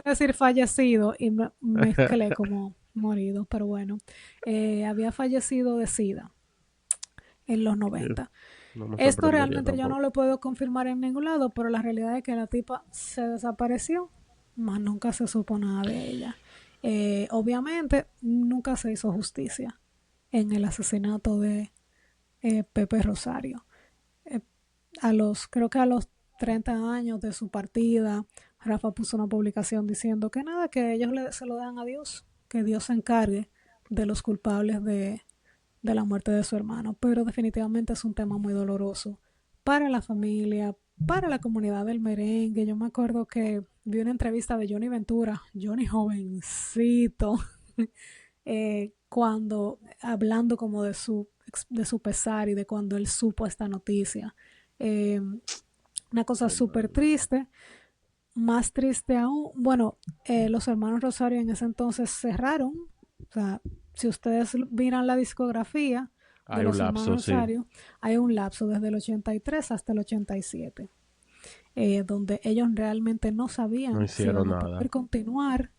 Speaker 1: decir fallecido y me mezclé como morido, pero bueno, había fallecido de SIDA en los 90.
Speaker 2: No me
Speaker 1: Esto
Speaker 2: sorprendería
Speaker 1: realmente yo no
Speaker 2: tampoco.
Speaker 1: lo puedo confirmar en ningún lado, pero la realidad es que la tipa se desapareció, más nunca se supo nada de ella. Obviamente, nunca se hizo justicia en el asesinato de Pepe Rosario. Eh, Creo que a los 30 años de su partida, Rafa puso una publicación diciendo que nada, que ellos se lo dan a Dios, que Dios se encargue de los culpables de la muerte de su hermano. Pero definitivamente es un tema muy doloroso para la familia, para la comunidad del merengue. Yo me acuerdo que vi una entrevista de Johnny Ventura, Johnny jovencito, cuando hablando como de su pesar y de cuando él supo esta noticia. Eh, una cosa
Speaker 2: Qué
Speaker 1: súper
Speaker 2: mal.
Speaker 1: triste, más triste aún. Bueno, los hermanos Rosario en ese entonces cerraron. O sea, si ustedes miran la discografía de
Speaker 2: Hay un
Speaker 1: los hermanos
Speaker 2: lapso, sí.
Speaker 1: Rosario, hay un lapso desde el 83 hasta el 87, donde ellos realmente no
Speaker 2: No
Speaker 1: sabían si
Speaker 2: hicieron
Speaker 1: iban a
Speaker 2: nada.
Speaker 1: poder continuar,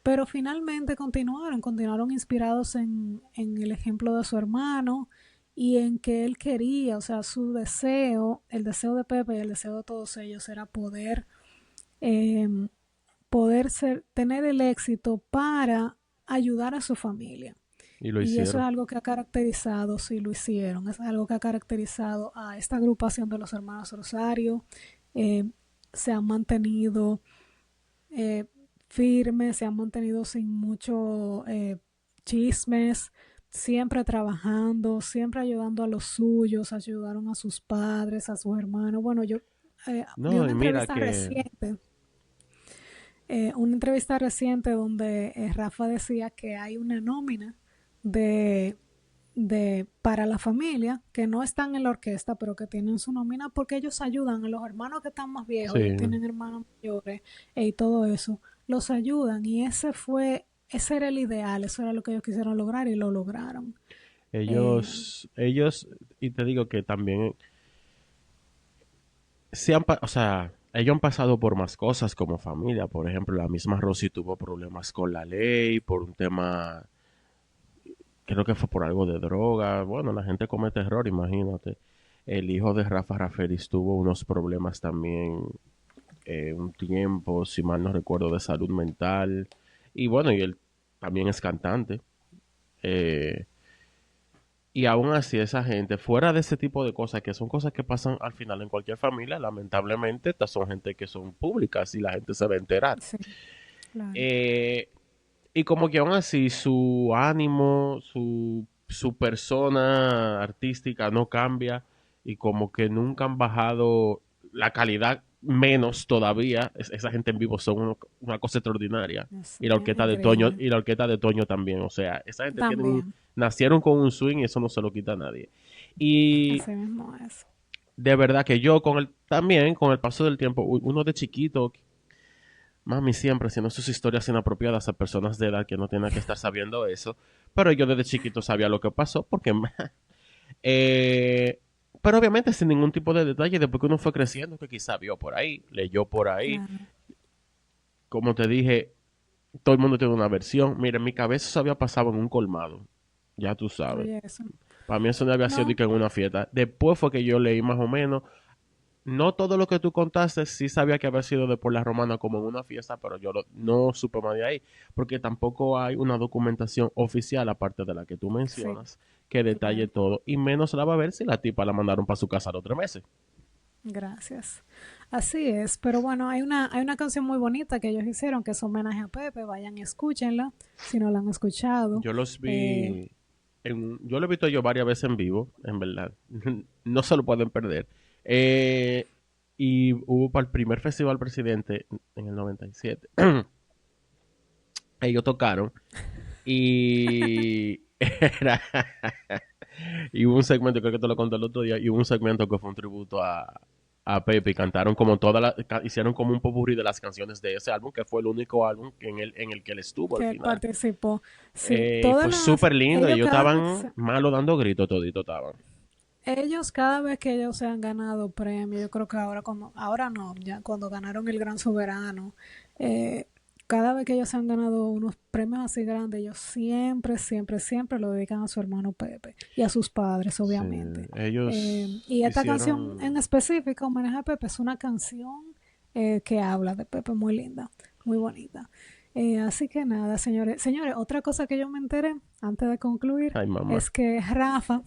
Speaker 1: pero finalmente continuaron inspirados en el ejemplo de su hermano y en que él quería, o sea, su deseo, el deseo de Pepe y el deseo de todos ellos era eh, tener el éxito para ayudar a su familia.
Speaker 2: Y lo
Speaker 1: Y eso es
Speaker 2: hicieron.
Speaker 1: algo que ha caracterizado, si lo hicieron, es algo que ha caracterizado a esta agrupación de los hermanos Rosario. Eh, Se han mantenido eh, firmes, se han mantenido sin mucho chismes, siempre trabajando, siempre ayudando a los suyos, ayudaron a sus padres, a sus hermanos. Bueno, yo vi
Speaker 2: No, y mira que...
Speaker 1: una entrevista reciente donde Rafa decía que hay una nómina de, para la familia que no están en la orquesta, pero que tienen su nómina porque ellos ayudan a los hermanos que están más viejos, ellos
Speaker 2: Sí.
Speaker 1: tienen hermanos mayores y todo eso, los ayudan y ese era el ideal, eso era lo que ellos quisieron lograr y lo lograron. Eh,
Speaker 2: Y te digo que también o sea, ellos han pasado por más cosas como familia. Por ejemplo, la misma Rosy tuvo problemas con la ley por un tema, creo que fue por algo de droga. Bueno, la gente comete error, imagínate. El hijo de Rafa Rafelis tuvo unos problemas también un tiempo, si mal no recuerdo, de salud mental. Y bueno, y él también es cantante. Eh, y aún así esa gente, fuera de ese tipo de cosas, que son cosas que pasan al final en cualquier familia, lamentablemente, estas son gente que son públicas y la gente se va a enterar.
Speaker 1: sí, claro.
Speaker 2: Eh, y como que aún así su ánimo, su persona artística no cambia y como que nunca han bajado la calidad, menos todavía. Esa gente en vivo son una cosa extraordinaria.
Speaker 1: Es
Speaker 2: Y la orquesta de Toño,
Speaker 1: increíble.
Speaker 2: y la orquesta de Toño también. O sea, esa gente
Speaker 1: También,
Speaker 2: nacieron con un swing y eso no se lo quita a nadie. Y
Speaker 1: así mismo es.
Speaker 2: de verdad que yo también, con el paso del tiempo, uno de chiquito, mami siempre haciendo sus historias inapropiadas a personas de edad que no tienen que estar sabiendo eso. Pero yo desde chiquito sabía lo que pasó porque eh, Pero obviamente sin ningún tipo de detalle, después que uno fue creciendo, que quizá vio por ahí, leyó por ahí.
Speaker 1: Claro.
Speaker 2: Como te dije, todo el mundo tiene una versión. Mira, en mi cabeza eso había pasado en un colmado. Ya tú sabes.
Speaker 1: Oye, eso.
Speaker 2: Para mí eso no había sido ni
Speaker 1: No,
Speaker 2: que en una fiesta. Después fue que yo leí más o menos. No todo lo que tú contaste, sí sabía que había sido de por la romana como en una fiesta, pero no supe más de ahí, porque tampoco hay una documentación oficial, aparte de la que tú
Speaker 1: sí,
Speaker 2: mencionas, que detalle
Speaker 1: claro.
Speaker 2: todo, y menos la va a ver si la tipa la mandaron para su casa los 3 meses.
Speaker 1: Gracias. Así es, pero bueno, hay una canción muy bonita que ellos hicieron que es homenaje a Pepe, vayan y escúchenla si no la han escuchado.
Speaker 2: Yo los
Speaker 1: Eh,
Speaker 2: vi, yo lo he visto yo varias veces en vivo, en verdad, no se lo pueden perder. Eh, y hubo para el primer Festival Presidente en el 97. Ellos tocaron y era y hubo un segmento, creo que te lo conté el otro día, y hubo un segmento que fue un tributo a Pepe y cantaron como hicieron como un popurrí de las canciones de ese álbum, que fue el único álbum en el que él estuvo al
Speaker 1: que él
Speaker 2: final.
Speaker 1: participó. Sí, todas
Speaker 2: Fue súper lindo y
Speaker 1: ellos
Speaker 2: ellos
Speaker 1: cada vez,
Speaker 2: estaban malo dando gritos todito estaban.
Speaker 1: ellos cada vez que ellos se han ganado premios, yo creo que ahora no, ya cuando ganaron el Gran Soberano, eh, cada vez que ellos se han ganado unos premios así grandes, ellos siempre, siempre, siempre lo dedican a su hermano Pepe y a sus padres,
Speaker 2: Sí,
Speaker 1: obviamente.
Speaker 2: ellos
Speaker 1: Y esta canción en
Speaker 2: hicieron...
Speaker 1: específico, homenaje a Pepe, es una canción que habla de Pepe, muy linda, muy bonita. Así que nada, señores. Señores, otra cosa que yo me enteré antes de concluir
Speaker 2: Ay, mamá.
Speaker 1: es que Rafa,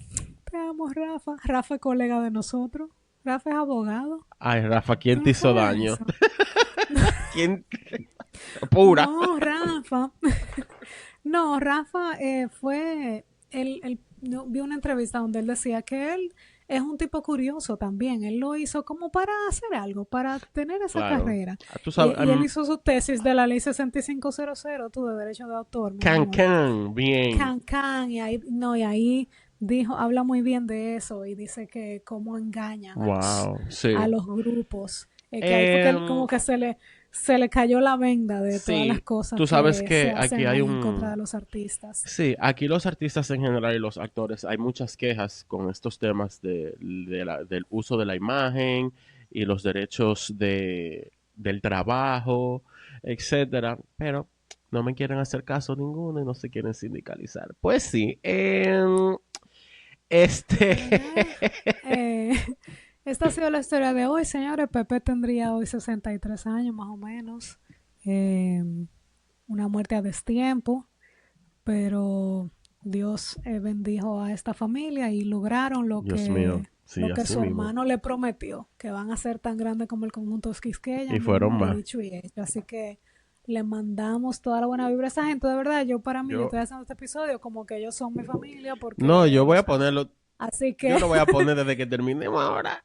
Speaker 1: te amo Rafa, Rafa es colega de nosotros, Rafa es abogado.
Speaker 2: Ay, Rafa,
Speaker 1: ¿Tú
Speaker 2: ¿quién te
Speaker 1: no
Speaker 2: hizo
Speaker 1: sabes
Speaker 2: daño?
Speaker 1: eso?
Speaker 2: ¿Quién? Pura.
Speaker 1: No, Rafa. No, Rafa no, vi una entrevista donde él decía que él es un tipo curioso también. Él lo hizo como para hacer algo, para tener esa
Speaker 2: Claro.
Speaker 1: carrera.
Speaker 2: Ah, tú sabes,
Speaker 1: Y él hizo su tesis de la ley 6500, tú de derecho de autor, mi
Speaker 2: can
Speaker 1: amor.
Speaker 2: can, bien.
Speaker 1: Can Can, y ahí, no, y ahí dijo, habla muy bien de eso y dice que cómo engañan
Speaker 2: Wow,
Speaker 1: a
Speaker 2: sí.
Speaker 1: los grupos. Que ahí fue que
Speaker 2: Em,
Speaker 1: como que se le cayó la venda de todas las
Speaker 2: sí,
Speaker 1: cosas
Speaker 2: tú sabes
Speaker 1: que se
Speaker 2: que aquí
Speaker 1: hacen
Speaker 2: hay
Speaker 1: ahí en contra de
Speaker 2: un...
Speaker 1: los artistas.
Speaker 2: Sí, aquí los artistas en general y los actores, hay muchas quejas con estos temas del uso de la imagen y los derechos del trabajo, etcétera, pero no me quieren hacer caso ninguno y no se quieren sindicalizar. Pues sí, este,
Speaker 1: Pero nada, eh, esta ha sido la historia de hoy, señores. Pepe tendría hoy 63 años más o menos. Eh, una muerte a destiempo, pero Dios bendijo a esta familia y lograron lo
Speaker 2: Dios mío,
Speaker 1: que,
Speaker 2: sí,
Speaker 1: lo que
Speaker 2: así
Speaker 1: su
Speaker 2: mismo.
Speaker 1: hermano le prometió, que van a ser tan grandes como el conjunto Quisqueya,
Speaker 2: Y fueron
Speaker 1: mismo
Speaker 2: más.
Speaker 1: dicho y hecho. Así que le mandamos toda la buena vibra a esa gente. De verdad, para mí, yo
Speaker 2: Yo,
Speaker 1: estoy haciendo este episodio como que ellos son mi familia
Speaker 2: no,
Speaker 1: porque
Speaker 2: yo voy
Speaker 1: ellos
Speaker 2: a
Speaker 1: saben.
Speaker 2: ponerlo,
Speaker 1: Así
Speaker 2: yo
Speaker 1: que
Speaker 2: lo voy a poner desde que terminemos ahora.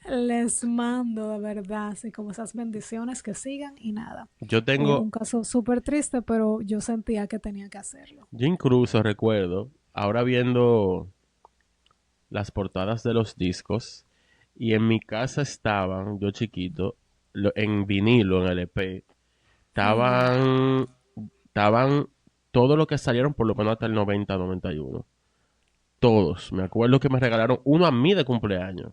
Speaker 1: les mando de verdad, así como esas bendiciones que sigan y nada.
Speaker 2: Yo tengo,
Speaker 1: Un caso súper triste, pero yo sentía que tenía que hacerlo.
Speaker 2: yo incluso recuerdo, ahora viendo las portadas de los discos, y en mi casa estaban, yo chiquito, en vinilo, en LP,
Speaker 1: Ujú.
Speaker 2: estaban todo lo que salieron por lo menos hasta el 90, 91. Todos. Me acuerdo que me regalaron uno a mí de cumpleaños.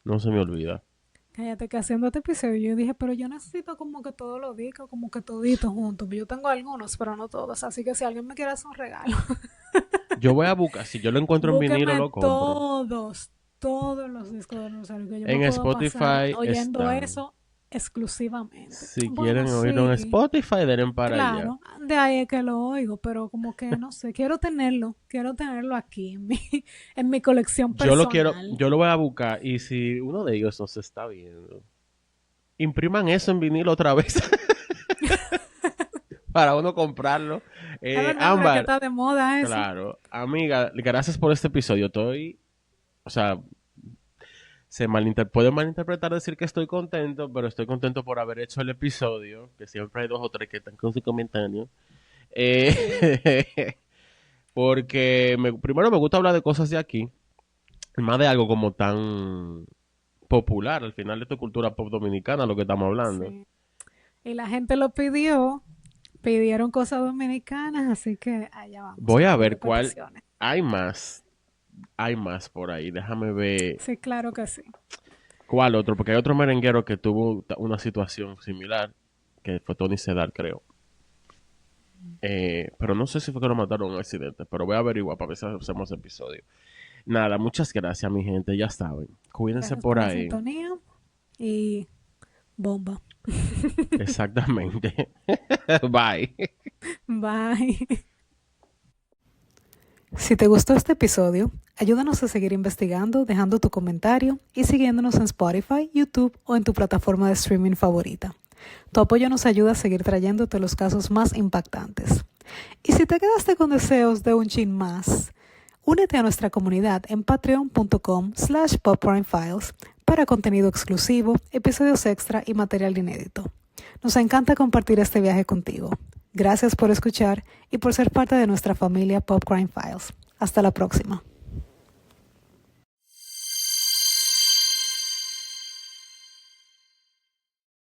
Speaker 2: No se me olvida.
Speaker 1: Cállate que haciendo este episodio yo dije, pero yo necesito como que todos los discos, como que toditos juntos. Yo tengo algunos, pero no todos. Así que si alguien me quiere hacer un regalo,
Speaker 2: Yo voy a buscar, si yo lo encuentro en vinilo,
Speaker 1: búsqueme
Speaker 2: lo compro.
Speaker 1: todos los discos de Rosario, que yo me
Speaker 2: En
Speaker 1: puedo pasar
Speaker 2: Spotify
Speaker 1: oyendo
Speaker 2: están.
Speaker 1: eso exclusivamente.
Speaker 2: Si
Speaker 1: Bueno,
Speaker 2: quieren oírlo en
Speaker 1: sí,
Speaker 2: Spotify, denle para allá.
Speaker 1: claro, de ahí es que lo oigo, pero como que no sé, quiero tenerlo aquí en mi colección personal.
Speaker 2: Yo lo voy a buscar y si uno de ellos no se está viendo, impriman eso en vinilo otra vez para uno comprarlo.
Speaker 1: Es verdad, ahora que
Speaker 2: Ámbar,
Speaker 1: está de moda eso.
Speaker 2: claro, amiga, gracias por este episodio. O sea, puede malinterpretar decir que estoy contento, pero estoy contento por haber hecho el episodio, que siempre hay dos o tres que están con su comentario.
Speaker 1: Sí,
Speaker 2: Eh, porque primero me gusta hablar de cosas de aquí, más de algo como tan popular, al final de tu cultura pop dominicana, lo que estamos hablando.
Speaker 1: sí. Y la gente lo pidieron cosas dominicanas, así que allá vamos,
Speaker 2: Voy a
Speaker 1: vamos a
Speaker 2: ver
Speaker 1: darle
Speaker 2: cuál
Speaker 1: peticiones.
Speaker 2: hay más hay más por ahí. Déjame ver
Speaker 1: Sí, claro que sí.
Speaker 2: cuál otro, porque hay otro merenguero que tuvo una situación similar, que fue Tony Sedar, creo. Pero no sé si fue que lo mataron en un accidente, pero voy a averiguar para ver si hacemos episodio. Nada, muchas gracias, mi gente, ya saben. Cuídense
Speaker 1: Gracias
Speaker 2: por
Speaker 1: por la
Speaker 2: ahí.
Speaker 1: sintonía y bomba.
Speaker 2: Exactamente. Bye.
Speaker 1: Bye. Si te gustó este episodio, ayúdanos a seguir investigando, dejando tu comentario y siguiéndonos en Spotify, YouTube o en tu plataforma de streaming favorita. Tu apoyo nos ayuda a seguir trayéndote los casos más impactantes. Y si te quedaste con deseos de un chin más, únete a nuestra comunidad en patreon.com/popcrimefiles para contenido exclusivo, episodios extra y material inédito. Nos encanta compartir este viaje contigo. Gracias por escuchar y por ser parte de nuestra familia Pop Crime Files. Hasta la próxima.